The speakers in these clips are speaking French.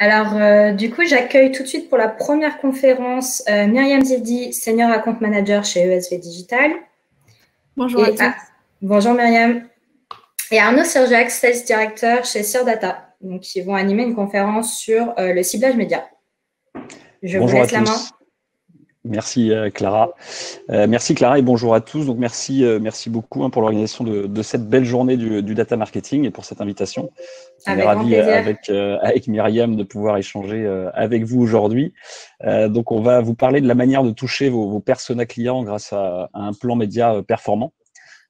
Alors, du coup, j'accueille tout de suite pour la première conférence Myriam Zivdi, Senior Account Manager chez ESV Digital. Bonjour à tous. Bonjour Myriam. Et Arnaud Serjac, Sales Director chez Surdata, donc qui vont animer une conférence sur le ciblage média. Je vous laisse la main. Merci Clara. Merci Clara et bonjour à tous. Donc merci beaucoup pour l'organisation de cette belle journée du data marketing et pour cette invitation. On est ravis avec Myriam de pouvoir échanger avec vous aujourd'hui. Donc on va vous parler de la manière de toucher vos personas clients grâce à un plan média performant.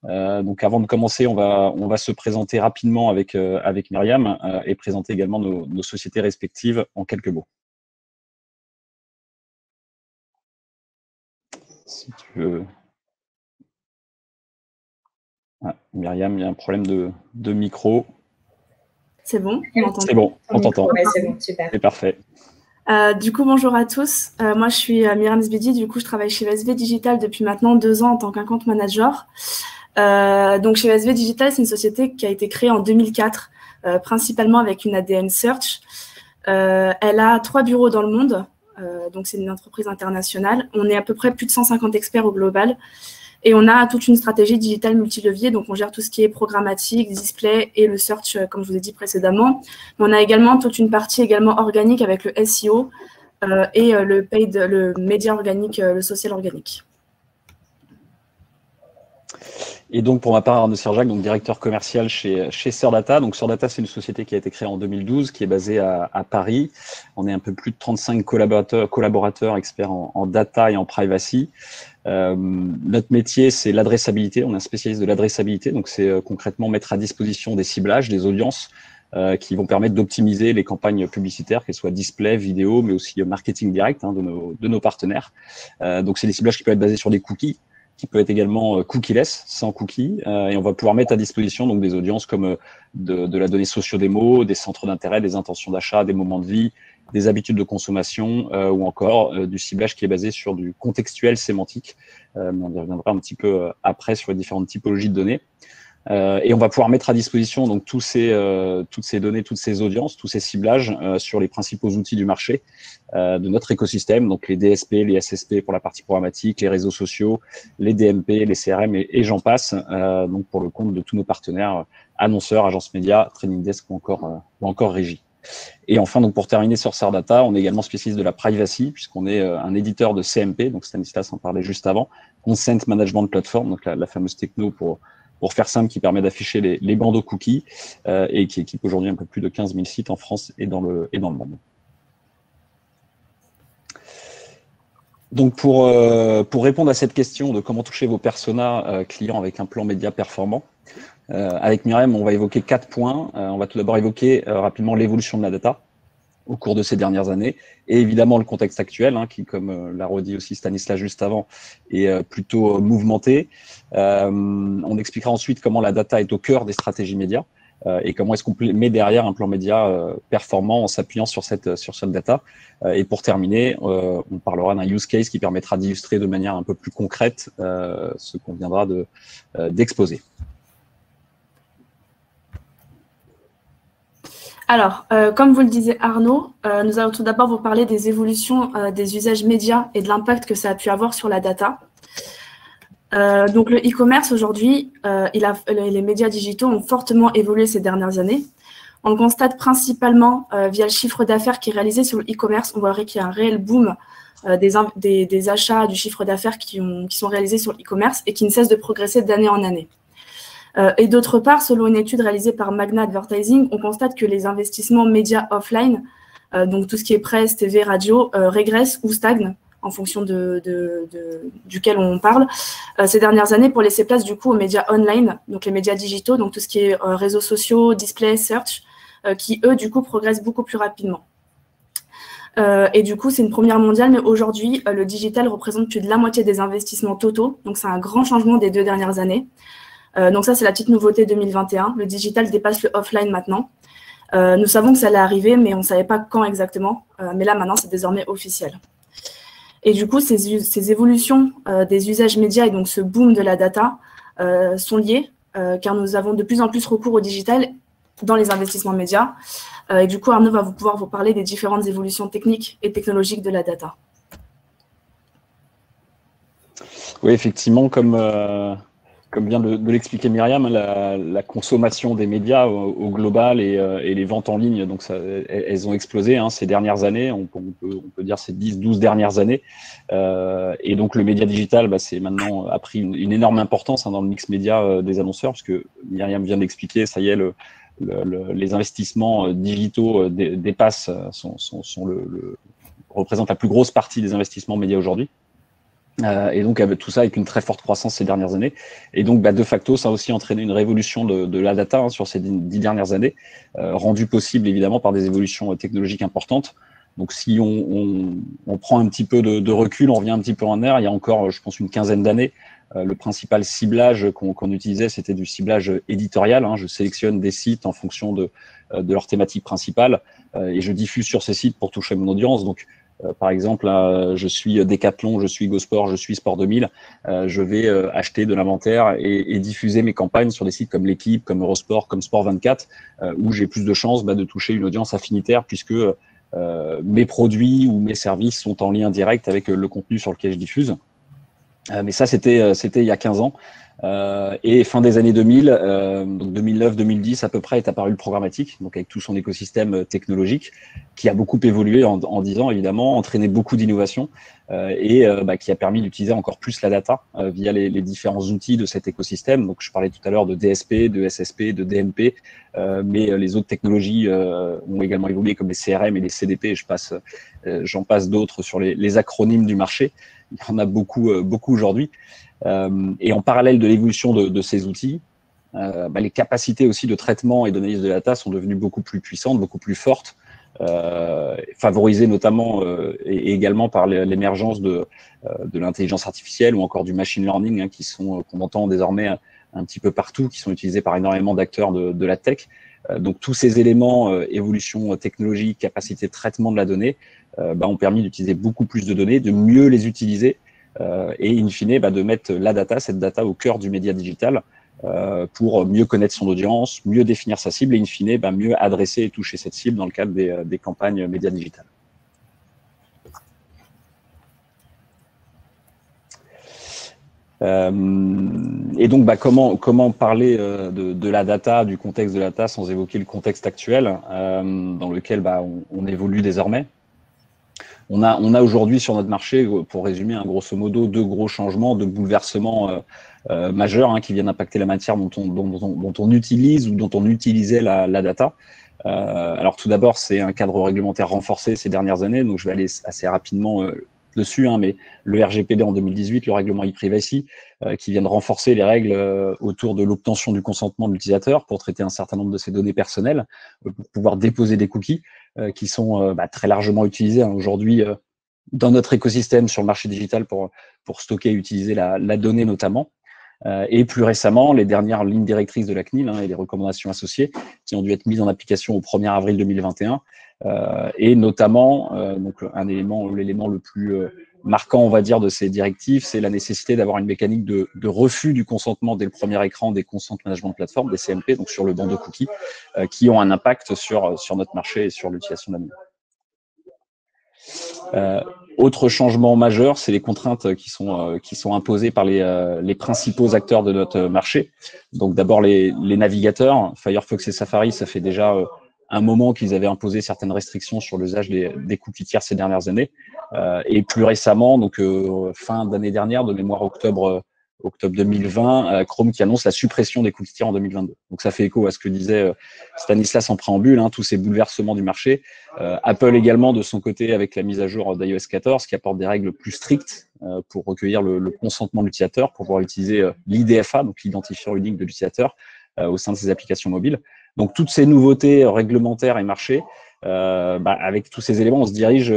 Donc avant de commencer, on va se présenter rapidement avec Myriam et présenter également nos sociétés respectives en quelques mots. Si tu veux. Ah, Myriam, il y a un problème de micro. C'est bon, c'est bon, on t'entend. Ouais, c'est bon, super. C'est parfait. Du coup, bonjour à tous. Moi, je suis Myriam Zivdi. Du coup, je travaille chez ESV Digital depuis maintenant 2 ans en tant qu'account manager. Donc, chez ESV Digital, c'est une société qui a été créée en 2004, principalement avec une ADN Search. Elle a 3 bureaux dans le monde. Donc, c'est une entreprise internationale. On est à peu près plus de 150 experts au global. Et on a toute une stratégie digitale multilevier. Donc, on gère tout ce qui est programmatique, display et le search, comme je vous ai dit précédemment. Mais on a également toute une partie également organique avec le SEO et le paid, le média organique, le social organique. Et donc, pour ma part, Arnaud Serjac, donc directeur commercial chez Surdata. Donc, Surdata, c'est une société qui a été créée en 2012, qui est basée à Paris. On est un peu plus de 35 collaborateurs experts en data et en privacy. Notre métier, c'est l'adressabilité. On est un spécialiste de l'adressabilité. Donc, c'est concrètement mettre à disposition des ciblages, des audiences qui vont permettre d'optimiser les campagnes publicitaires, qu'elles soient display, vidéo, mais aussi marketing direct de nos partenaires. Donc, c'est des ciblages qui peuvent être basés sur des cookies, qui peut être également cookieless, sans cookies, et on va pouvoir mettre à disposition donc des audiences comme de la donnée socio-démo, des centres d'intérêt, des intentions d'achat, des moments de vie, des habitudes de consommation ou encore du ciblage qui est basé sur du contextuel sémantique. Mais on y reviendra un petit peu après sur les différentes typologies de données. Et on va pouvoir mettre à disposition donc toutes ces données, toutes ces audiences, tous ces ciblages sur les principaux outils du marché de notre écosystème, donc les DSP, les SSP pour la partie programmatique, les réseaux sociaux, les DMP, les CRM et j'en passe, donc pour le compte de tous nos partenaires, annonceurs, agences médias, Training Desk ou encore régie. Et enfin, donc pour terminer sur Surdata, on est également spécialiste de la privacy, puisqu'on est un éditeur de CMP, donc Stanislas en parlait juste avant, Consent Management Platform, donc la fameuse techno pour faire simple, qui permet d'afficher les bandeaux cookies et qui équipe aujourd'hui un peu plus de 15 000 sites en France et dans le monde. Donc, pour répondre à cette question de comment toucher vos personas clients avec un plan média performant, avec Myriam, on va évoquer 4 points. On va tout d'abord évoquer rapidement l'évolution de la data au cours de ces dernières années et évidemment le contexte actuel qui, comme l'a redit aussi Stanislas juste avant, est plutôt mouvementé. On expliquera ensuite comment la data est au cœur des stratégies médias et comment est-ce qu'on met derrière un plan média performant en s'appuyant sur cette data. Et pour terminer, on parlera d'un use case qui permettra d'illustrer de manière un peu plus concrète ce qu'on viendra d'exposer. Alors, comme vous le disiez Arnaud, nous allons tout d'abord vous parler des évolutions des usages médias et de l'impact que ça a pu avoir sur la data. Donc, le e-commerce aujourd'hui, les médias digitaux ont fortement évolué ces dernières années. On le constate principalement via le chiffre d'affaires qui est réalisé sur le e-commerce. On voit qu'il y a un réel boom des achats, du chiffre d'affaires qui sont réalisés sur le e-commerce et qui ne cessent de progresser d'année en année. Et d'autre part, selon une étude réalisée par Magna Advertising, on constate que les investissements médias offline, donc tout ce qui est presse, TV, radio, régressent ou stagnent en fonction duquel on parle, ces dernières années pour laisser place du coup aux médias online, donc les médias digitaux, donc tout ce qui est réseaux sociaux, display, search, qui eux du coup progressent beaucoup plus rapidement. Et du coup, c'est une première mondiale, mais aujourd'hui, le digital représente plus de la moitié des investissements totaux, donc c'est un grand changement des 2 dernières années. Donc ça, c'est la petite nouveauté 2021. Le digital dépasse le offline maintenant. Nous savons que ça allait arriver, mais on ne savait pas quand exactement. Mais là, maintenant, c'est désormais officiel. Et du coup, ces évolutions des usages médias et donc ce boom de la data sont liées, car nous avons de plus en plus recours au digital dans les investissements médias. Et du coup, Arnaud va pouvoir vous parler des différentes évolutions techniques et technologiques de la data. Oui, effectivement, comme vient de l'expliquer Myriam, la consommation des médias au global et les ventes en ligne, donc elles ont explosé ces dernières années, on peut dire ces 10-12 dernières années. Et donc le média digital, c'est maintenant a pris une énorme importance dans le mix média des annonceurs, parce que Myriam vient d'expliquer, ça y est, les investissements digitaux dépassent, représentent la plus grosse partie des investissements médias aujourd'hui. Et donc, avec tout ça, avec une très forte croissance ces dernières années. Et donc, de facto, ça a aussi entraîné une révolution de la data sur ces 10 dernières années, rendue possible évidemment par des évolutions technologiques importantes. Donc, si on prend un petit peu de recul, on revient un petit peu en arrière, il y a encore, je pense, une quinzaine d'années, le principal ciblage qu'on utilisait, c'était du ciblage éditorial. Je sélectionne des sites en fonction de leur thématique principale et je diffuse sur ces sites pour toucher mon audience. Donc, par exemple, je suis Decathlon, je suis GoSport, je suis Sport 2000. Je vais acheter de l'inventaire et diffuser mes campagnes sur des sites comme L'Équipe, comme Eurosport, comme Sport 24, où j'ai plus de chances de toucher une audience affinitaire puisque mes produits ou mes services sont en lien direct avec le contenu sur lequel je diffuse. Mais ça, c'était il y a 15 ans. Et fin des années 2000, donc 2009-2010 à peu près, est apparu le programmatique, donc avec tout son écosystème technologique, qui a beaucoup évolué en 10 ans, évidemment, entraîné beaucoup d'innovations et qui a permis d'utiliser encore plus la data via les différents outils de cet écosystème. Donc, je parlais tout à l'heure de DSP, de SSP, de DMP, mais les autres technologies ont également évolué, comme les CRM et les CDP. J'en passe d'autres sur les acronymes du marché. Il y en a beaucoup aujourd'hui. Et en parallèle de l'évolution de ces outils, les capacités aussi de traitement et d'analyse de data sont devenues beaucoup plus puissantes, beaucoup plus fortes, favorisées notamment et également par l'émergence de l'intelligence artificielle ou encore du machine learning qu'on entend désormais un petit peu partout, qui sont utilisés par énormément d'acteurs de la tech. Donc tous ces éléments, évolution technologique, capacité de traitement de la donnée, ont permis d'utiliser beaucoup plus de données, de mieux les utiliser et in fine de mettre cette data au cœur du média digital pour mieux connaître son audience, mieux définir sa cible et in fine mieux adresser et toucher cette cible dans le cadre des campagnes médias digitales. Et donc, comment parler de la data, du contexte de la data, sans évoquer le contexte actuel dans lequel on évolue désormais. On a aujourd'hui sur notre marché, pour résumer, grosso modo, 2 gros changements, 2 bouleversements majeurs qui viennent impacter la matière dont on utilise ou dont on utilisait la data. Alors tout d'abord, c'est un cadre réglementaire renforcé ces dernières années, donc je vais aller assez rapidement dessus, mais le RGPD en 2018, le règlement e-privacy, qui viennent renforcer les règles autour de l'obtention du consentement de l'utilisateur pour traiter un certain nombre de ses données personnelles, pour pouvoir déposer des cookies qui sont très largement utilisés aujourd'hui dans notre écosystème sur le marché digital pour stocker et utiliser la donnée notamment. Et plus récemment, les dernières lignes directrices de la CNIL et les recommandations associées qui ont dû être mises en application au 1er avril 2021 et notamment, donc l'élément le plus marquant, on va dire, de ces directives, c'est la nécessité d'avoir une mécanique de refus du consentement dès le premier écran des consent management plateformes, des CMP, donc sur le banc de cookies, qui ont un impact sur notre marché et sur l'utilisation de la donnée. Autre changement majeur, c'est les contraintes qui sont imposées par les principaux acteurs de notre marché. Donc d'abord les navigateurs, Firefox et Safari, ça fait déjà un moment qu'ils avaient imposé certaines restrictions sur l'usage des cookies tiers ces dernières années. Et plus récemment, donc fin d'année dernière, de mémoire octobre 2020, Chrome qui annonce la suppression des cookies tiers en 2022. Donc ça fait écho à ce que disait Stanislas en préambule, tous ces bouleversements du marché. Apple également de son côté avec la mise à jour d'iOS 14 qui apporte des règles plus strictes pour recueillir le consentement de l'utilisateur, pour pouvoir utiliser l'IDFA, donc l'identifiant unique de l'utilisateur, au sein de ses applications mobiles. Donc toutes ces nouveautés réglementaires et marché, avec tous ces éléments, on se dirige,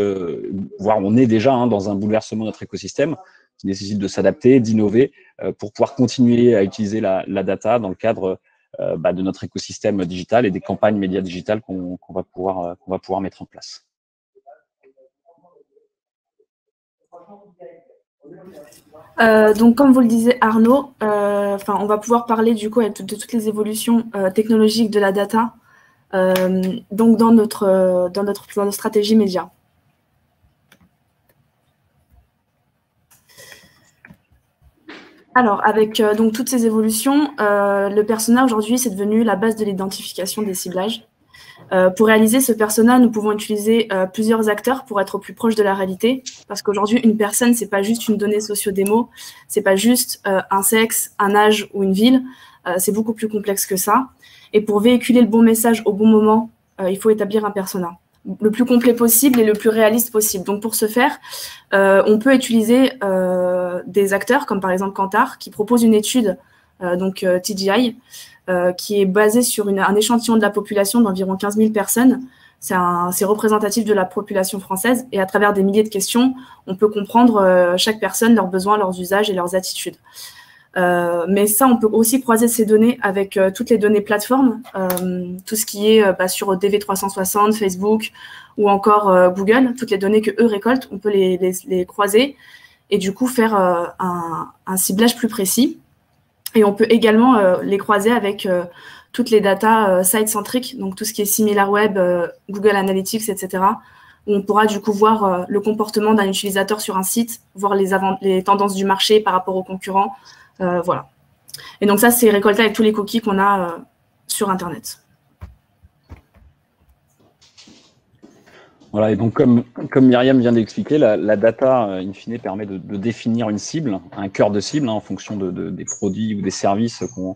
voire on est déjà dans un bouleversement de notre écosystème qui nécessite de s'adapter, d'innover pour pouvoir continuer à utiliser la data dans le cadre de notre écosystème digital et des campagnes médias digitales qu'on va pouvoir mettre en place. Donc, comme vous le disiez Arnaud, on va pouvoir parler du coup de toutes les évolutions technologiques de la data donc dans notre stratégie média. Alors, avec donc toutes ces évolutions, le persona aujourd'hui, c'est devenu la base de l'identification des ciblages. Pour réaliser ce persona, nous pouvons utiliser plusieurs acteurs pour être au plus proche de la réalité, parce qu'aujourd'hui, une personne, c'est pas juste une donnée socio-démo, c'est pas juste un sexe, un âge ou une ville, c'est beaucoup plus complexe que ça. Et pour véhiculer le bon message au bon moment, il faut établir un persona le plus complet possible et le plus réaliste possible. Donc pour ce faire, on peut utiliser des acteurs comme par exemple Kantar qui propose une étude, TGI, qui est basée sur un échantillon de la population d'environ 15 000 personnes. C'est représentatif de la population française et à travers des milliers de questions, on peut comprendre chaque personne, leurs besoins, leurs usages et leurs attitudes. Mais ça, on peut aussi croiser ces données avec toutes les données plateformes, tout ce qui est sur DV360, Facebook ou encore Google, toutes les données que eux récoltent, on peut les croiser et du coup faire un ciblage plus précis. Et on peut également les croiser avec toutes les datas site-centriques, donc tout ce qui est SimilarWeb, Google Analytics, etc., où on pourra du coup voir le comportement d'un utilisateur sur un site, voir les tendances du marché par rapport aux concurrents. Voilà. Et donc ça, c'est récolté avec tous les cookies qu'on a sur Internet. Voilà, et donc comme Myriam vient d'expliquer, la data, in fine, permet de définir une cible, un cœur de cible, en fonction des produits ou des services qu'on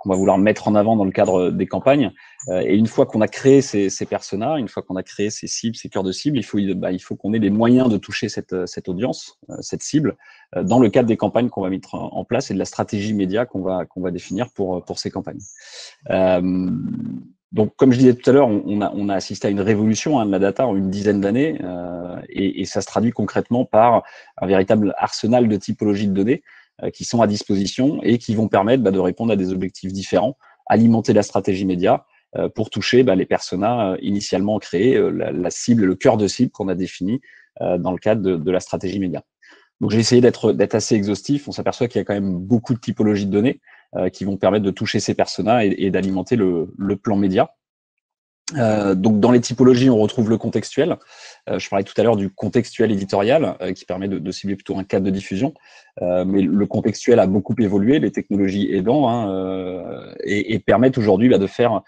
va vouloir mettre en avant dans le cadre des campagnes. Et une fois qu'on a créé ces personas, une fois qu'on a créé ces cibles, ces cœurs de cible, il faut qu'on ait les moyens de toucher cette audience, cette cible, dans le cadre des campagnes qu'on va mettre en place et de la stratégie média qu'on va définir pour ces campagnes. Donc, comme je disais tout à l'heure, on a assisté à une révolution de la data en une dizaine d'années et ça se traduit concrètement par un véritable arsenal de typologies de données qui sont à disposition et qui vont permettre de répondre à des objectifs différents, alimenter la stratégie média pour toucher les personas initialement créés, la cible, le cœur de cible qu'on a défini dans le cadre de la stratégie média. Donc, j'ai essayé d'être assez exhaustif. On s'aperçoit qu'il y a quand même beaucoup de typologies de données qui vont permettre de toucher ces personas et d'alimenter le plan média. Donc, dans les typologies, on retrouve le contextuel. Je parlais tout à l'heure du contextuel éditorial qui permet de cibler plutôt un cadre de diffusion. Mais le contextuel a beaucoup évolué, les technologies aidant, et permettent aujourd'hui de faire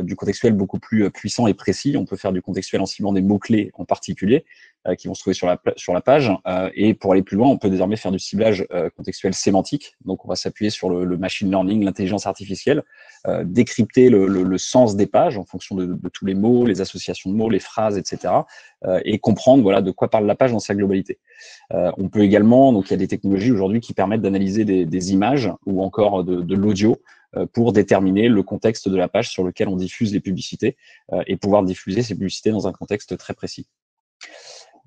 du contextuel beaucoup plus puissant et précis. On peut faire du contextuel en ciblant des mots-clés en particulier qui vont se trouver sur la page. Et pour aller plus loin, on peut désormais faire du ciblage contextuel sémantique. Donc, on va s'appuyer sur le machine learning, l'intelligence artificielle, décrypter le sens des pages en fonction de tous les mots, les associations de mots, les phrases, etc. Et comprendre de quoi parle la page dans sa globalité. On peut également, donc il y a des technologies aujourd'hui qui permettent d'analyser des images ou encore de l'audio pour déterminer le contexte de la page sur lequel on diffuse les publicités et pouvoir diffuser ces publicités dans un contexte très précis.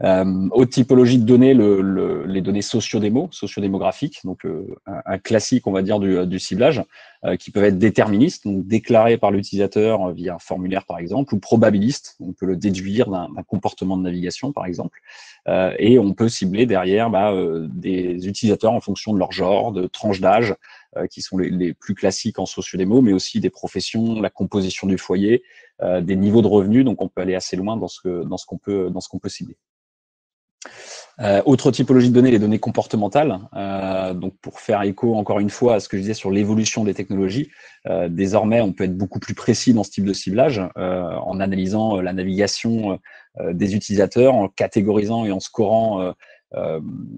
Autre typologie de données, les données sociodémographiques, donc un classique, on va dire, du ciblage, qui peuvent être déterministes, donc déclarés par l'utilisateur via un formulaire, par exemple, ou probabilistes, on peut le déduire d'un comportement de navigation, par exemple, et on peut cibler derrière des utilisateurs en fonction de leur genre, de tranche d'âge, qui sont les plus classiques en sociodémo, mais aussi des professions, la composition du foyer, des niveaux de revenus, donc on peut aller assez loin dans ce qu'on peut cibler. Autre typologie de données, les données comportementales. Donc pour faire écho encore une fois à ce que je disais sur l'évolution des technologies, désormais on peut être beaucoup plus précis dans ce type de ciblage en analysant la navigation des utilisateurs, en catégorisant et en scorant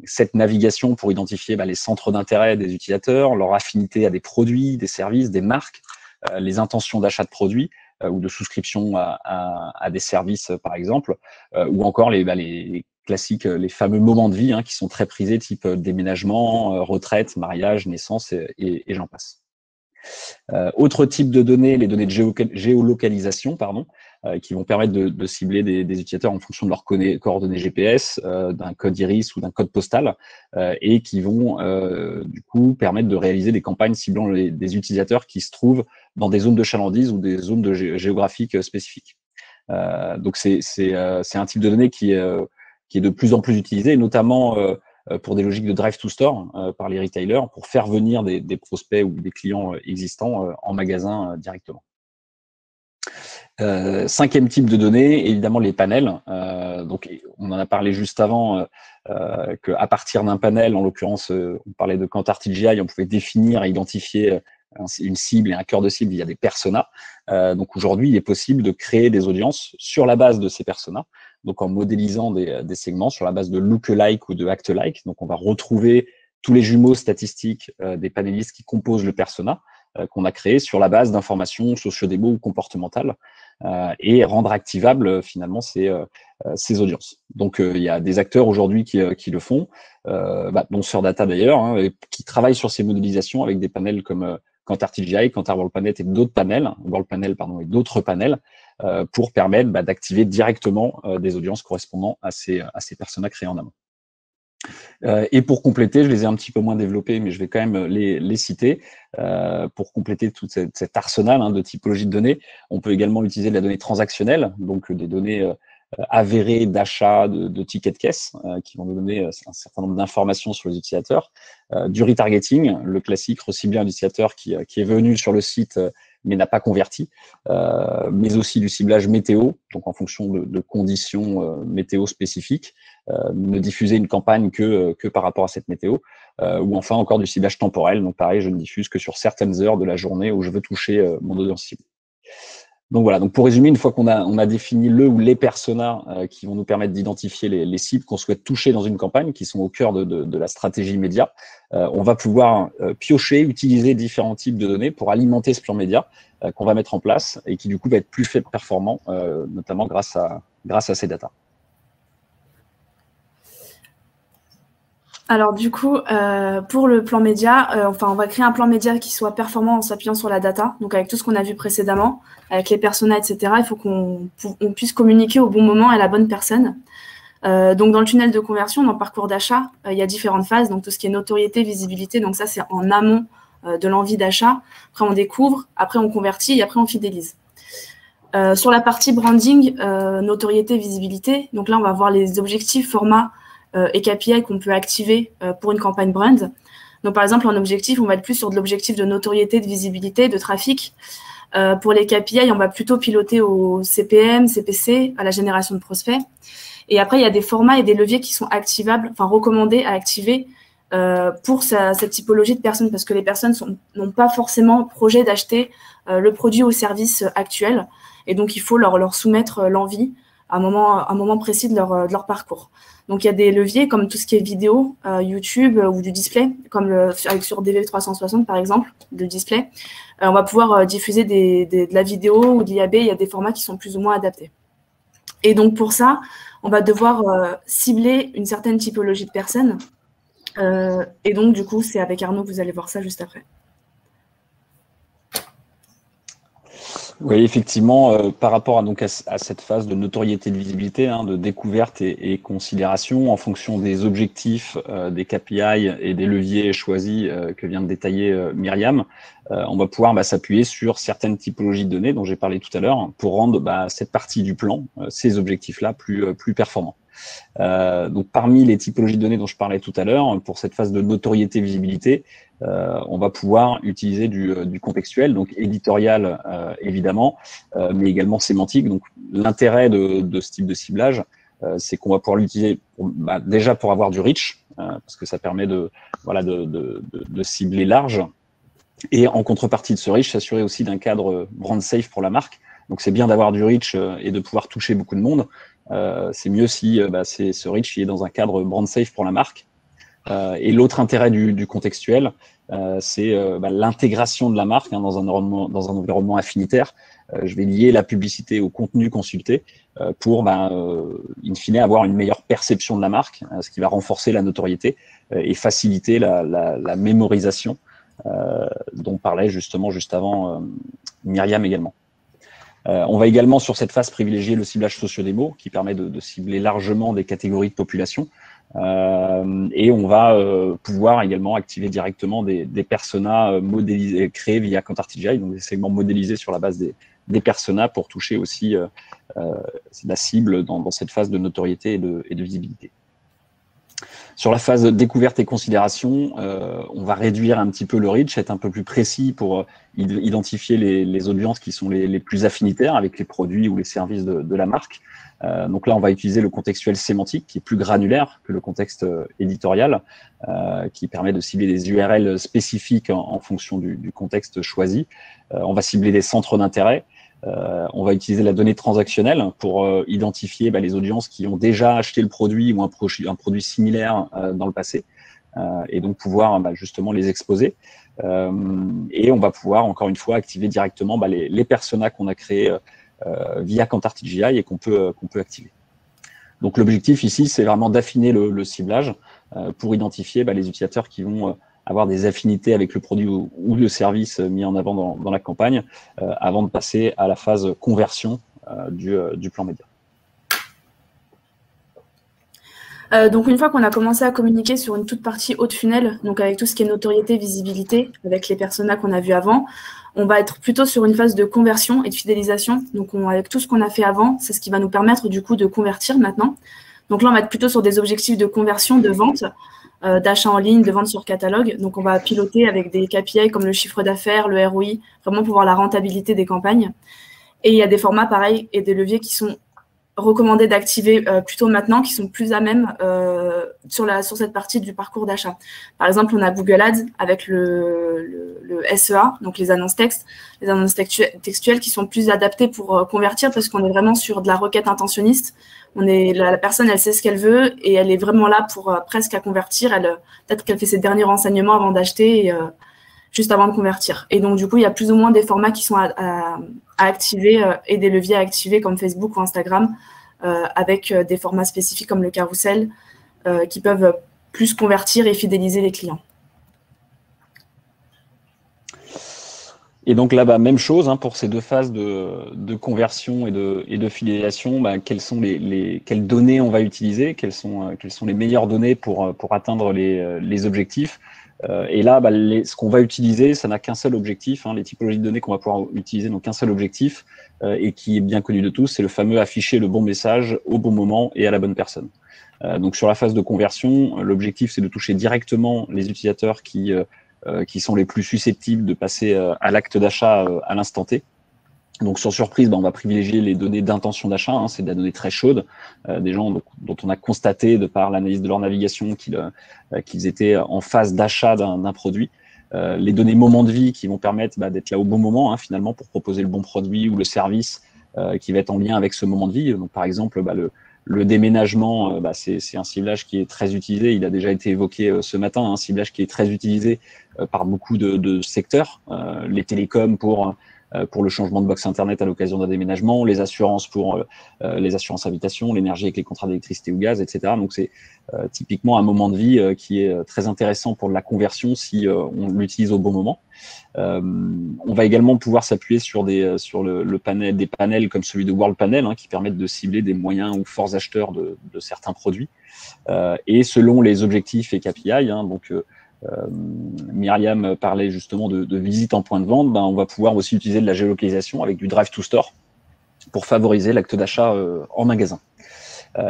cette navigation pour identifier les centres d'intérêt des utilisateurs, leur affinité à des produits, des services, des marques, les intentions d'achat de produits ou de souscription à des services par exemple, ou encore les classiques, les fameux moments de vie qui sont très prisés, type déménagement, retraite, mariage, naissance et j'en passe. Autre type de données, les données de géolocalisation, qui vont permettre de cibler des utilisateurs en fonction de leurs coordonnées GPS, d'un code iris ou d'un code postal, et qui vont du coup permettre de réaliser des campagnes ciblant des utilisateurs qui se trouvent dans des zones de chalandise ou des zones géographiques spécifiques. Donc c'est un type de données qui est de plus en plus utilisé, notamment pour des logiques de drive to store par les retailers, pour faire venir des prospects ou des clients existants en magasin directement. Cinquième type de données, évidemment les panels. Donc, on en a parlé juste avant, qu'à partir d'un panel, en l'occurrence, on parlait de Kantar TGI, on pouvait définir et identifier une cible et un cœur de cible via des personas. Donc aujourd'hui, il est possible de créer des audiences sur la base de ces personas, donc en modélisant des segments sur la base de lookalike ou de act-alike. Donc on va retrouver tous les jumeaux statistiques des panélistes qui composent le persona qu'on a créé sur la base d'informations sociodémo ou comportementales et rendre activables finalement ces audiences. Donc il y a des acteurs aujourd'hui qui le font, dont SurData d'ailleurs, hein, qui travaillent sur ces modélisations avec des panels comme Kantar TGI, Kantar WorldPanel et d'autres panels, et d'autres panels pour permettre d'activer directement des audiences correspondant à ces personas créés en amont. Et pour compléter, je les ai un petit peu moins développés, mais je vais quand même les citer. Pour compléter tout cet arsenal de typologie de données, on peut également utiliser de la donnée transactionnelle, donc des données avérées d'achat de tickets de caisse, qui vont nous donner un certain nombre d'informations sur les utilisateurs. Du retargeting, le classique, recibler un utilisateur qui est venu sur le site mais n'a pas converti, mais aussi du ciblage météo, donc en fonction de conditions météo spécifiques, ne diffuser une campagne que par rapport à cette météo, ou enfin encore du ciblage temporel, donc pareil, je ne diffuse que sur certaines heures de la journée où je veux toucher mon audience cible. Donc voilà, donc pour résumer, une fois qu'on a défini le ou les personas qui vont nous permettre d'identifier les cibles qu'on souhaite toucher dans une campagne, qui sont au cœur de la stratégie média, on va pouvoir piocher, utiliser différents types de données pour alimenter ce plan média qu'on va mettre en place et qui du coup va être plus performant, notamment grâce à ces datas. Alors du coup, pour le plan média, on va créer un plan média qui soit performant en s'appuyant sur la data, donc avec tout ce qu'on a vu précédemment, avec les personas, etc. Il faut qu'on puisse communiquer au bon moment à la bonne personne. Donc dans le tunnel de conversion, dans le parcours d'achat, il y a différentes phases, donc tout ce qui est notoriété, visibilité, donc ça c'est en amont de l'envie d'achat. Après on découvre, après on convertit et après on fidélise. Sur la partie branding, notoriété, visibilité, donc là on va voir les objectifs, formats, et KPI qu'on peut activer pour une campagne brand. Donc, par exemple, en objectif, on va être plus sur de l'objectif de notoriété, de visibilité, de trafic. Pour les KPI, on va plutôt piloter au CPM, CPC, à la génération de prospects. Et après, il y a des formats et des leviers qui sont activables, recommandés à activer pour cette typologie de personnes, parce que les personnes n'ont pas forcément projet d'acheter le produit ou le service actuel. Et donc, il faut leur soumettre l'envie à un moment précis de leur parcours. Donc, il y a des leviers comme tout ce qui est vidéo, YouTube ou du display, comme sur DV360 par exemple, de display. On va pouvoir diffuser de la vidéo ou de l'IAB. Il y a des formats qui sont plus ou moins adaptés. Et donc, pour ça, on va devoir cibler une certaine typologie de personnes. Et donc, du coup, c'est avec Arnaud que vous allez voir ça juste après. Oui, effectivement, par rapport à cette phase de notoriété, de visibilité, de découverte et considération, en fonction des objectifs, des KPI et des leviers choisis que vient de détailler Myriam, on va pouvoir s'appuyer sur certaines typologies de données dont j'ai parlé tout à l'heure pour rendre cette partie du plan, ces objectifs-là, plus performants. Donc, parmi les typologies de données dont je parlais tout à l'heure, pour cette phase de notoriété, visibilité, on va pouvoir utiliser du contextuel, donc éditorial évidemment, mais également sémantique. Donc, l'intérêt de ce type de ciblage, c'est qu'on va pouvoir l'utiliser déjà pour avoir du reach, parce que ça permet de cibler large, et en contrepartie de ce reach, s'assurer aussi d'un cadre brand safe pour la marque. Donc, c'est bien d'avoir du reach et de pouvoir toucher beaucoup de monde. C'est mieux si ce reach est dans un cadre brand safe pour la marque. Et l'autre intérêt du contextuel, c'est l'intégration de la marque dans un environnement affinitaire. Je vais lier la publicité au contenu consulté pour, in fine, avoir une meilleure perception de la marque, ce qui va renforcer la notoriété et faciliter la mémorisation dont parlait justement juste avant Myriam également. On va également, sur cette phase, privilégier le ciblage socio-démo qui permet de cibler largement des catégories de population. Et on va pouvoir également activer directement des personas modélisés, créés via Kantar TGI, donc des segments modélisés sur la base des personas pour toucher aussi la cible dans cette phase de notoriété et de visibilité. Sur la phase découverte et considération, on va réduire un petit peu le reach, être un peu plus précis pour identifier les audiences qui sont les plus affinitaires avec les produits ou les services de la marque. Donc là, on va utiliser le contextuel sémantique qui est plus granulaire que le contexte éditorial, qui permet de cibler des URL spécifiques en fonction du contexte choisi. On va cibler des centres d'intérêt. On va utiliser la donnée transactionnelle pour identifier les audiences qui ont déjà acheté le produit ou un produit similaire dans le passé, et donc pouvoir justement les exposer. Et on va pouvoir, encore une fois, activer directement les personas qu'on a créés via Kantar-TGI et qu'on peut activer. Donc l'objectif ici, c'est vraiment d'affiner le ciblage pour identifier les utilisateurs qui vont avoir des affinités avec le produit ou le service mis en avant dans la campagne, avant de passer à la phase conversion du plan média. Donc une fois qu'on a commencé à communiquer sur une toute partie haut de funnel, donc avec tout ce qui est notoriété, visibilité, avec les personas qu'on a vus avant, on va être plutôt sur une phase de conversion et de fidélisation. Donc avec tout ce qu'on a fait avant, c'est ce qui va nous permettre du coup de convertir maintenant. Donc là, on va être plutôt sur des objectifs de conversion, de vente, d'achat en ligne, de vente sur catalogue. Donc on va piloter avec des KPI comme le chiffre d'affaires, le ROI, vraiment pour voir la rentabilité des campagnes. Et il y a des formats pareils et des leviers qui sont recommandés d'activer plutôt maintenant, qui sont plus à même sur cette partie du parcours d'achat. Par exemple, on a Google Ads avec le SEA, donc les annonces textes, les annonces textuelles qui sont plus adaptées pour convertir parce qu'on est vraiment sur de la requête intentionniste. La personne, elle sait ce qu'elle veut et elle est vraiment là pour presque à convertir. Peut-être qu'elle fait ses derniers renseignements avant d'acheter, juste avant de convertir. Et donc, du coup, il y a plus ou moins des formats qui sont à activer et des leviers à activer comme Facebook ou Instagram avec des formats spécifiques comme le carrousel qui peuvent plus convertir et fidéliser les clients. Et donc là, même chose pour ces deux phases de conversion et de fidélisation. Quelles données on va utiliser, quelles sont les meilleures données pour atteindre les objectifs. Et là, ce qu'on va utiliser, ça n'a qu'un seul objectif. Les typologies de données qu'on va pouvoir utiliser n'ont qu'un seul objectif et qui est bien connu de tous, c'est le fameux afficher le bon message au bon moment et à la bonne personne. Donc sur la phase de conversion, l'objectif c'est de toucher directement les utilisateurs qui sont les plus susceptibles de passer à l'acte d'achat à l'instant T. Donc sur surprise, on va privilégier les données d'intention d'achat, c'est de la donnée très chaude, des gens dont on a constaté de par l'analyse de leur navigation qu'ils étaient en phase d'achat d'un produit. Les données moment de vie qui vont permettre d'être là au bon moment, finalement, pour proposer le bon produit ou le service qui va être en lien avec ce moment de vie. Donc par exemple, le déménagement, c'est un ciblage qui est très utilisé. Il a déjà été évoqué ce matin, un ciblage qui est très utilisé par beaucoup de secteurs. Les télécoms pour le changement de box Internet à l'occasion d'un déménagement, les assurances pour les assurances habitation, l'énergie avec les contrats d'électricité ou gaz, etc. Donc, c'est typiquement un moment de vie qui est très intéressant pour la conversion si on l'utilise au bon moment. On va également pouvoir s'appuyer sur des panels comme celui de World Panel qui permettent de cibler des moyens ou forts acheteurs de certains produits. Et selon les objectifs et KPI, Myriam parlait justement de visite en point de vente, on va pouvoir aussi utiliser de la géolocalisation avec du drive to store pour favoriser l'acte d'achat en magasin.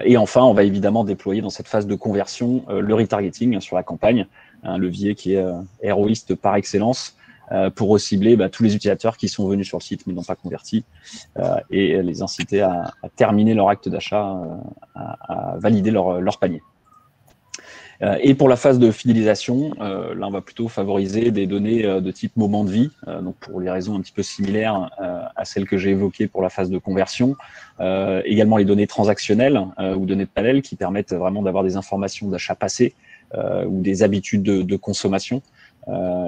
Et enfin, on va évidemment déployer dans cette phase de conversion le retargeting sur la campagne, un levier qui est héroïste par excellence pour recibler tous les utilisateurs qui sont venus sur le site mais n'ont pas converti et les inciter à terminer leur acte d'achat, à valider leur panier. Et pour la phase de fidélisation, là on va plutôt favoriser des données de type moment de vie, donc pour les raisons un petit peu similaires à celles que j'ai évoquées pour la phase de conversion. Également les données transactionnelles ou données de panel qui permettent vraiment d'avoir des informations d'achat passé ou des habitudes de consommation.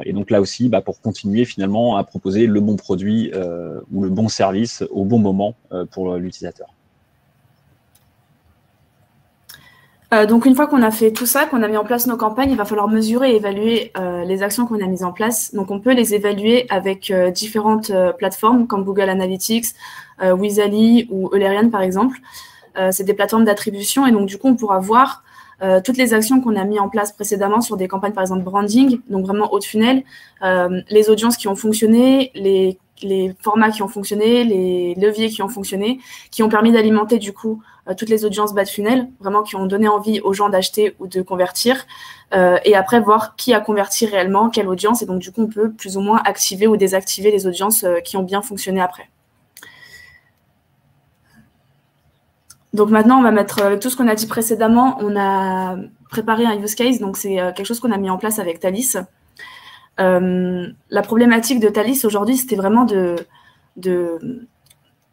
Et donc là aussi, pour continuer finalement à proposer le bon produit ou le bon service au bon moment pour l'utilisateur. Donc, une fois qu'on a fait tout ça, qu'on a mis en place nos campagnes, il va falloir mesurer et évaluer les actions qu'on a mises en place. Donc, on peut les évaluer avec différentes plateformes comme Google Analytics, Wizally ou Eulerian, par exemple. C'est des plateformes d'attribution et donc, du coup, on pourra voir toutes les actions qu'on a mises en place précédemment sur des campagnes, par exemple, branding, donc vraiment haut de funnel, les audiences qui ont fonctionné, les les formats qui ont fonctionné, les leviers qui ont fonctionné, qui ont permis d'alimenter du coup toutes les audiences bas de funnel, vraiment qui ont donné envie aux gens d'acheter ou de convertir, et après voir qui a converti réellement, quelle audience, et donc du coup on peut plus ou moins activer ou désactiver les audiences qui ont bien fonctionné après. Donc maintenant on va mettre, avec tout ce qu'on a dit précédemment, on a préparé un use case, donc c'est quelque chose qu'on a mis en place avec Thalys. La problématique de Thalys aujourd'hui, c'était vraiment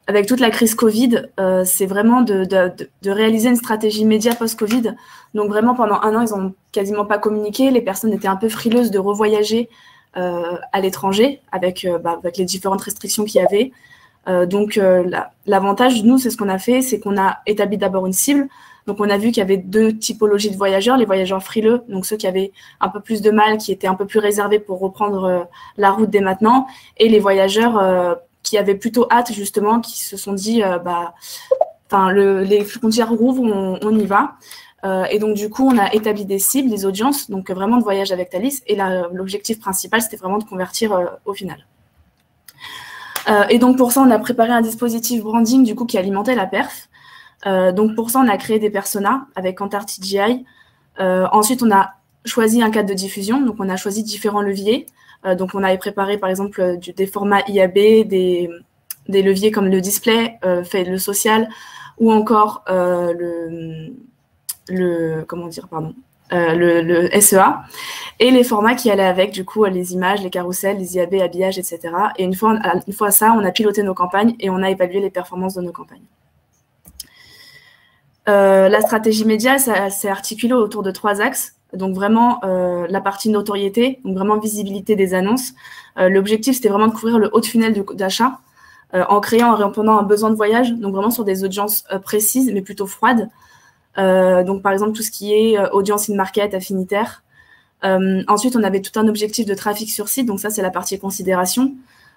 avec toute la crise Covid, c'est vraiment de réaliser une stratégie média post-Covid. Donc vraiment, pendant 1 an, ils n'ont quasiment pas communiqué. Les personnes étaient un peu frileuses de revoyager à l'étranger avec les différentes restrictions qu'il y avait. Donc l'avantage, nous, c'est ce qu'on a fait, c'est qu'on a établi d'abord une cible. Donc on a vu qu'il y avait 2 typologies de voyageurs, les voyageurs frileux, donc ceux qui avaient un peu plus de mal, qui étaient un peu plus réservés pour reprendre la route dès maintenant, et les voyageurs qui avaient plutôt hâte, justement, qui se sont dit, les frontières rouvrent, on y va. Et donc, du coup, on a établi des cibles, des audiences, donc vraiment de voyage avec Thalys. Et l'objectif principal, c'était vraiment de convertir au final. Et donc, pour ça, on a préparé un dispositif branding, du coup, qui alimentait la perf. Donc, pour ça, on a créé des personas avec Kantar TGI. Ensuite, on a choisi un cadre de diffusion. Donc, on a choisi différents leviers. Donc, on avait préparé, par exemple, des formats IAB, des leviers comme le display, le social, ou encore le SEA, et les formats qui allaient avec, du coup, les images, les carousels, les IAB, habillage, etc. Et une fois ça, on a piloté nos campagnes et on a évalué les performances de nos campagnes. La stratégie média, ça s'est articulé autour de 3 axes. Donc vraiment la partie notoriété, donc vraiment visibilité des annonces. L'objectif, c'était vraiment de couvrir le haut de funnel d'achat en répondant à un besoin de voyage, donc vraiment sur des audiences précises, mais plutôt froides. Donc par exemple, tout ce qui est audience in-market, affinitaire. Ensuite, on avait tout un objectif de trafic sur site, donc ça, c'est la partie considération.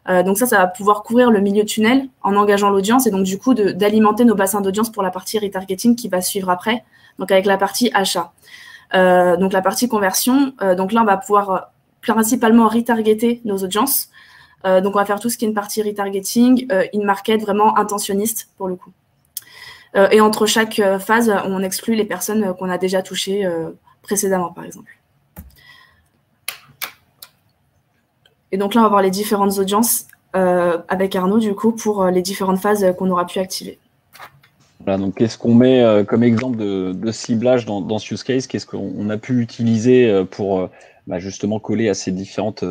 Donc ça va pouvoir couvrir le milieu de tunnel en engageant l'audience et donc du coup d'alimenter nos bassins d'audience pour la partie retargeting qui va suivre après, donc avec la partie achat. Donc la partie conversion, donc là on va pouvoir principalement retargeter nos audiences. Donc on va faire tout ce qui est une partie retargeting, in-market, vraiment intentionniste pour le coup. Et entre chaque phase, on exclut les personnes qu'on a déjà touchées précédemment, par exemple. Et donc là, on va voir les différentes audiences avec Arnaud, du coup, pour les différentes phases qu'on aura pu activer. Voilà, donc qu'est-ce qu'on met comme exemple de ciblage dans ce use case? Qu'est-ce qu'on a pu utiliser pour justement coller à ces différentes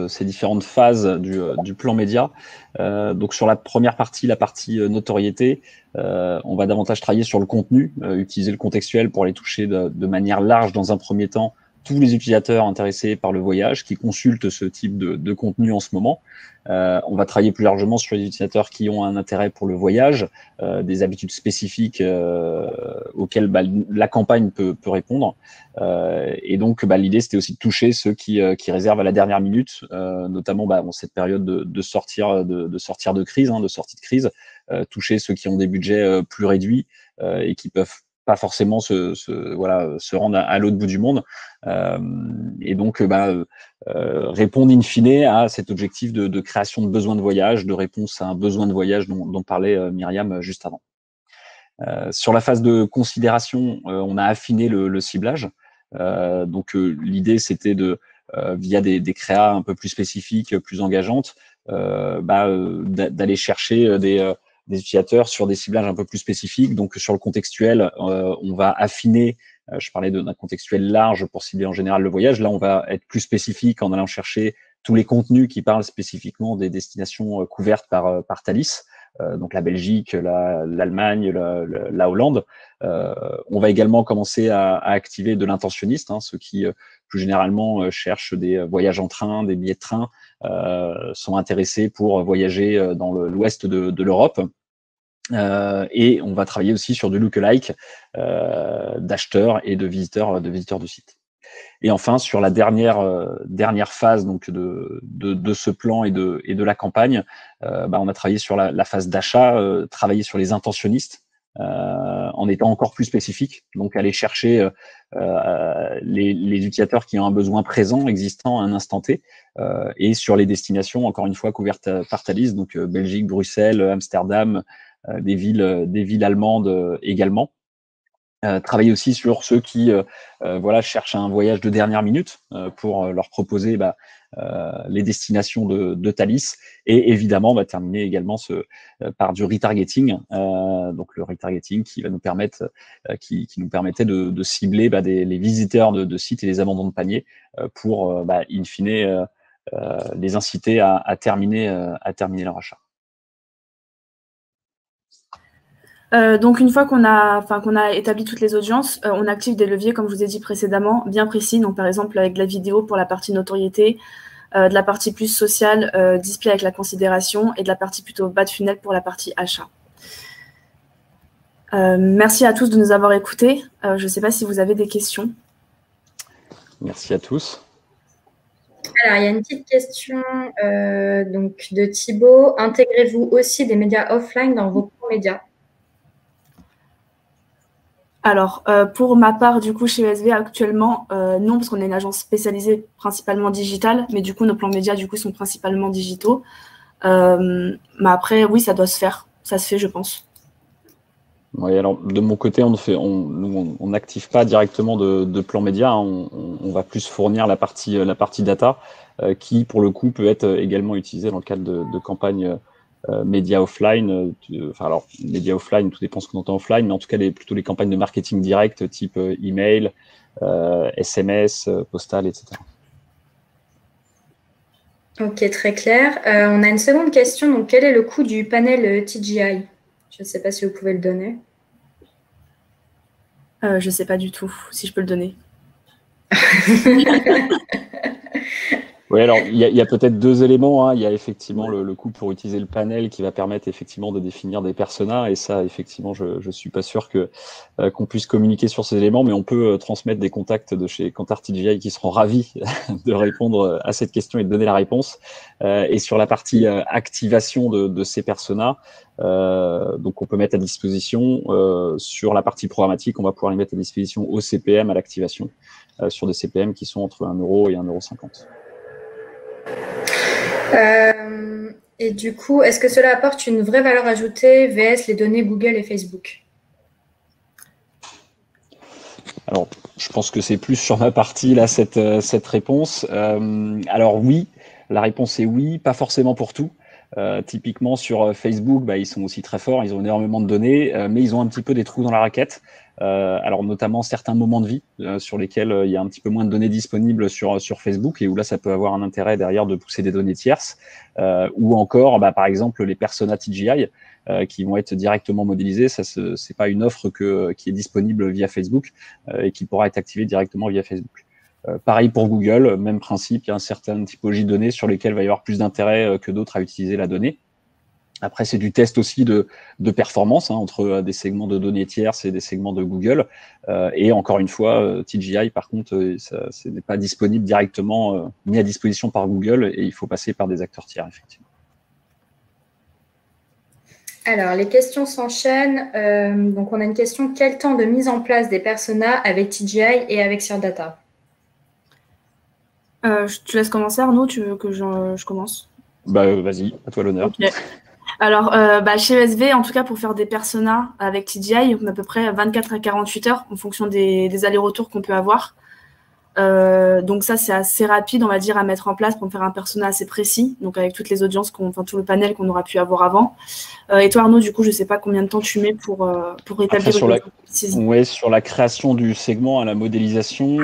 phases du plan média? Donc sur la première partie, la partie notoriété, on va davantage travailler sur le contenu, utiliser le contextuel pour aller toucher de manière large dans un premier temps tous les utilisateurs intéressés par le voyage qui consultent ce type de contenu en ce moment. On va travailler plus largement sur les utilisateurs qui ont un intérêt pour le voyage, des habitudes spécifiques auxquelles la campagne peut répondre. Et donc, l'idée, c'était aussi de toucher ceux qui réservent à la dernière minute, notamment en cette période de sortie de crise, toucher ceux qui ont des budgets plus réduits et qui peuvent pas forcément se rendre à l'autre bout du monde. Et donc, répondre in fine à cet objectif de création de besoins de voyage, de réponse à un besoin de voyage dont parlait Myriam juste avant. Sur la phase de considération, on a affiné le ciblage. Donc, l'idée, c'était via des créas un peu plus spécifiques, plus engageantes, d'aller chercher des utilisateurs sur des ciblages un peu plus spécifiques. Donc, sur le contextuel, on va affiner. Je parlais d'un contextuel large pour cibler en général le voyage. Là, on va être plus spécifique en allant chercher tous les contenus qui parlent spécifiquement des destinations couvertes par Thalys. Donc la Belgique, l'Allemagne, la Hollande. On va également commencer à activer de l'intentionniste, ceux qui plus généralement cherchent des voyages en train, des billets de train, sont intéressés pour voyager dans l'ouest de l'Europe. Et on va travailler aussi sur du lookalike d'acheteurs et de visiteurs du site. Et enfin, sur la dernière phase donc de ce plan et de la campagne, on a travaillé sur la phase d'achat, travaillé sur les intentionnistes, en étant encore plus spécifique. Donc, aller chercher les utilisateurs qui ont un besoin présent, existant à un instant T, et sur les destinations, encore une fois, couvertes par Thalys, donc Belgique, Bruxelles, Amsterdam, des villes allemandes également. Travailler aussi sur ceux qui voilà, cherchent un voyage de dernière minute pour leur proposer les destinations de Thalys, et évidemment on va terminer également par du retargeting, donc le retargeting qui va nous permettre qui nous permettait de cibler les visiteurs de sites et les abandons de panier pour in fine les inciter à terminer leur achat. Donc une fois qu'on a établi toutes les audiences, on active des leviers, comme je vous ai dit précédemment, bien précis. Donc par exemple avec de la vidéo pour la partie notoriété, de la partie plus sociale, display avec la considération, et de la partie plutôt bas de funnel pour la partie achat. Merci à tous de nous avoir écoutés. Je ne sais pas si vous avez des questions. Merci à tous. Alors, il y a une petite question donc de Thibaut. Intégrez-vous aussi des médias offline dans vos médias? Alors, pour ma part, du coup, chez ESV, actuellement, non, parce qu'on est une agence spécialisée principalement digitale, mais du coup, nos plans médias, du coup, sont principalement digitaux. Mais après, oui, ça doit se faire. Ça se fait, je pense. Oui, alors, de mon côté, on n'active pas directement de plan média. On va plus fournir la partie data, qui, pour le coup, peut être également utilisée dans le cadre de campagnes médias offline, alors médias offline, tout dépend ce qu'on entend offline, mais en tout cas plutôt les campagnes de marketing direct type email, SMS, postal, etc. Ok, très clair. On a une seconde question. Donc, quel est le coût du panel TGI? Je ne sais pas si vous pouvez le donner. Je ne sais pas du tout si je peux le donner. Oui, alors il y a peut-être deux éléments. Il y a effectivement le coût pour utiliser le panel qui va permettre effectivement de définir des personas, et ça effectivement je suis pas sûr qu'on puisse communiquer sur ces éléments, mais on peut transmettre des contacts de chez Kantar TGI qui seront ravis de répondre à cette question et de donner la réponse. Et sur la partie activation de ces personas, donc on peut mettre à disposition sur la partie programmatique, on va pouvoir les mettre à disposition au CPM à l'activation, sur des CPM qui sont entre 1 € et 1,50 €. Et du coup, est-ce que cela apporte une vraie valeur ajoutée VS les données Google et Facebook? Alors, je pense que c'est plus sur ma partie, là, cette réponse. Alors oui, la réponse est oui, pas forcément pour tout. Typiquement sur Facebook, ils sont aussi très forts, ils ont énormément de données, mais ils ont un petit peu des trous dans la raquette. Alors notamment certains moments de vie sur lesquels il y a un petit peu moins de données disponibles sur Facebook, et où là ça peut avoir un intérêt derrière de pousser des données tierces, ou encore par exemple les personas TGI qui vont être directement modélisés. Ça, c'est pas une offre qui est disponible via Facebook et qui pourra être activée directement via Facebook. Pareil pour Google, même principe, il y a une certaine typologie de données sur lesquelles il va y avoir plus d'intérêt que d'autres à utiliser la donnée. Après, c'est du test aussi de performance entre des segments de données tierces et des segments de Google. Et encore une fois, TGI, par contre, ce n'est pas disponible directement mis à disposition par Google, et il faut passer par des acteurs tiers, effectivement. Alors, les questions s'enchaînent. Donc, on a une question. Quel temps de mise en place des personas avec TGI et avec SurData? Tu laisses commencer, Arnaud? Tu veux que je commence? Vas-y, à toi l'honneur. Okay. Alors, chez ESV, en tout cas, pour faire des personas avec TGI, on a à peu près 24 à 48 heures en fonction des allers-retours qu'on peut avoir. Donc ça, c'est assez rapide, on va dire, à mettre en place pour faire un persona assez précis, donc avec toutes les audiences, tout le panel qu'on aura pu avoir avant. Et toi, Arnaud, du coup, je ne sais pas combien de temps tu mets pour établir sur la création du segment à la modélisation,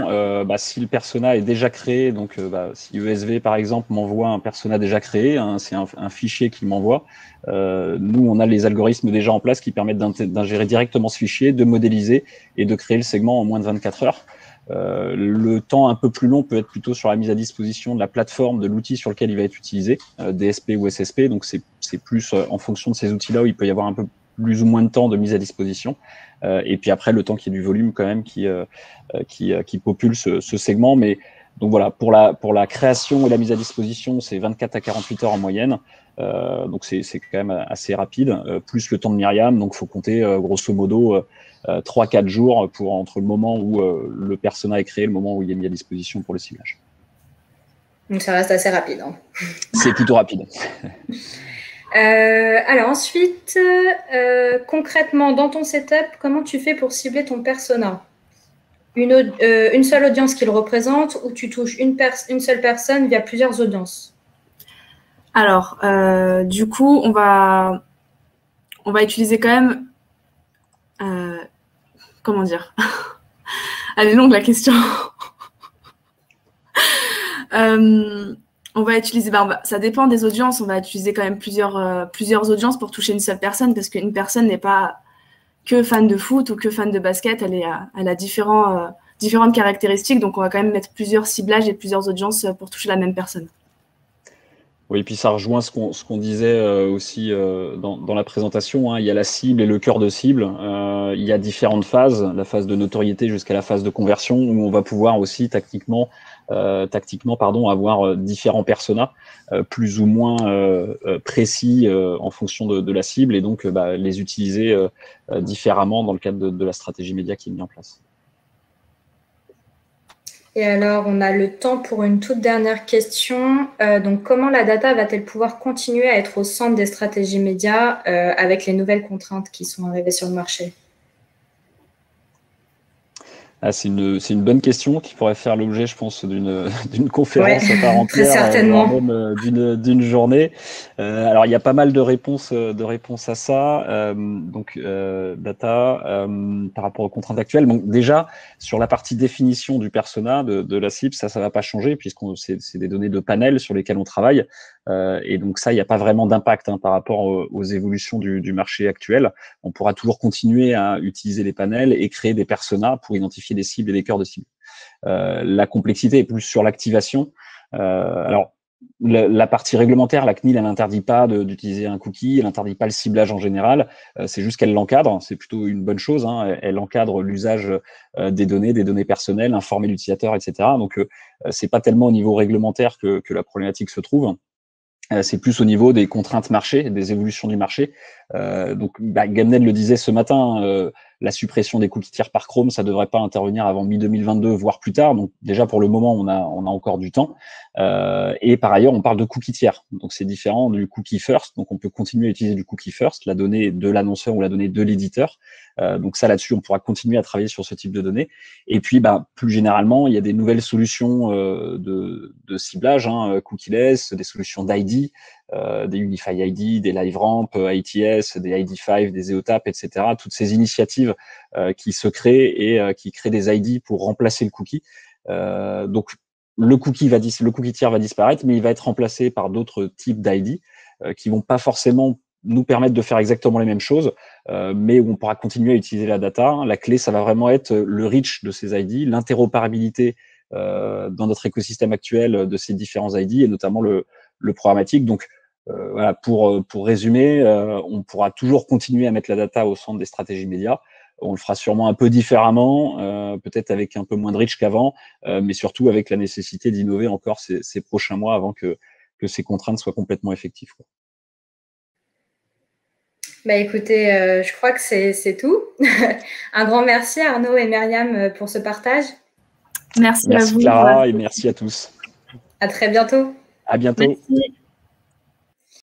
si le persona est déjà créé, donc si ESV, par exemple, m'envoie un persona déjà créé, c'est un fichier qu'il m'envoie, nous, on a les algorithmes déjà en place qui permettent d'ingérer directement ce fichier, de modéliser et de créer le segment en moins de 24 heures. Le temps un peu plus long peut être plutôt sur la mise à disposition de la plateforme, de l'outil sur lequel il va être utilisé, DSP ou SSP, donc c'est plus en fonction de ces outils-là où il peut y avoir un peu plus ou moins de temps de mise à disposition, et puis après le temps qu'il y ait du volume quand même qui popule ce segment, mais Donc voilà, pour la création et la mise à disposition, c'est 24 à 48 heures en moyenne. Donc c'est quand même assez rapide, plus le temps de Myriam. Donc il faut compter grosso modo 3-4 jours entre le moment où le persona est créé et le moment où il est mis à disposition pour le ciblage. Donc ça reste assez rapide. Hein. C'est plutôt rapide. Alors ensuite, concrètement, dans ton setup, comment tu fais pour cibler ton persona? Une seule audience qu'il représente ou tu touches une seule personne via plusieurs audiences? Alors, du coup, on va utiliser quand même... comment dire? Elle est longue la question. On va utiliser, ça dépend des audiences, on va utiliser quand même plusieurs audiences pour toucher une seule personne, parce qu'une personne n'est pas que fan de foot ou que fan de basket, elle a différentes caractéristiques, donc on va quand même mettre plusieurs ciblages et plusieurs audiences pour toucher la même personne. Oui, puis ça rejoint ce qu'on disait aussi dans la présentation, hein. Il y a la cible et le cœur de cible. Il y a différentes phases, la phase de notoriété jusqu'à la phase de conversion, où on va pouvoir aussi tactiquement avoir différents personas plus ou moins précis en fonction de la cible, et donc les utiliser différemment dans le cadre de la stratégie média qui est mise en place. Et alors, on a le temps pour une toute dernière question. Donc, comment la data va-t-elle pouvoir continuer à être au centre des stratégies médias avec les nouvelles contraintes qui sont arrivées sur le marché? C'est une bonne question qui pourrait faire l'objet, je pense, d'une conférence à part entière, très certainement. voire même d'une journée. Alors, il y a pas mal de réponses à ça. Data par rapport aux contraintes actuelles. Donc, déjà, sur la partie définition du persona de la cible, ça va pas changer puisque c'est des données de panel sur lesquelles on travaille. Et donc ça, il n'y a pas vraiment d'impact par rapport aux évolutions du marché actuel. On pourra toujours continuer à utiliser les panels et créer des personas pour identifier des cibles et des cœurs de cibles. La complexité est plus sur l'activation. Alors, la partie réglementaire, la CNIL, elle n'interdit pas d'utiliser un cookie, elle n'interdit pas le ciblage en général, c'est juste qu'elle l'encadre, c'est plutôt une bonne chose, hein. Elle encadre l'usage des données personnelles, informer l'utilisateur, etc. Donc, c'est pas tellement au niveau réglementaire que la problématique se trouve. C'est plus au niveau des contraintes marché, des évolutions du marché. Donc, Gamned le disait ce matin, la suppression des cookies tiers par Chrome, ça devrait pas intervenir avant mi-2022, voire plus tard. Donc, déjà, pour le moment, on a encore du temps. Et par ailleurs, on parle de cookies tiers. Donc, c'est différent du cookie first. Donc, on peut continuer à utiliser du cookie first, la donnée de l'annonceur ou la donnée de l'éditeur. Donc, ça, là-dessus, on pourra continuer à travailler sur ce type de données. Et puis, plus généralement, il y a des nouvelles solutions de ciblage, cookieless, des solutions d'ID, des Unify ID, des LiveRamp, ITS, des ID5, des EOTAP, etc. Toutes ces initiatives qui se créent et qui créent des ID pour remplacer le cookie. Donc, le cookie tiers va disparaître, mais il va être remplacé par d'autres types d'ID qui vont pas forcément nous permettre de faire exactement les mêmes choses, mais où on pourra continuer à utiliser la data. La clé, ça va vraiment être le reach de ces ID, l'interopérabilité dans notre écosystème actuel de ces différents ID, et notamment le programmatique. Donc, voilà, pour résumer, on pourra toujours continuer à mettre la data au centre des stratégies médias. On le fera sûrement un peu différemment, peut-être avec un peu moins de reach qu'avant, mais surtout avec la nécessité d'innover encore ces prochains mois avant que ces contraintes soient complètement effectives, quoi. Écoutez, je crois que c'est tout. Un grand merci Arnaud et Myriam pour ce partage. Merci à vous. Clara, et merci à tous. À très bientôt. À bientôt. Merci.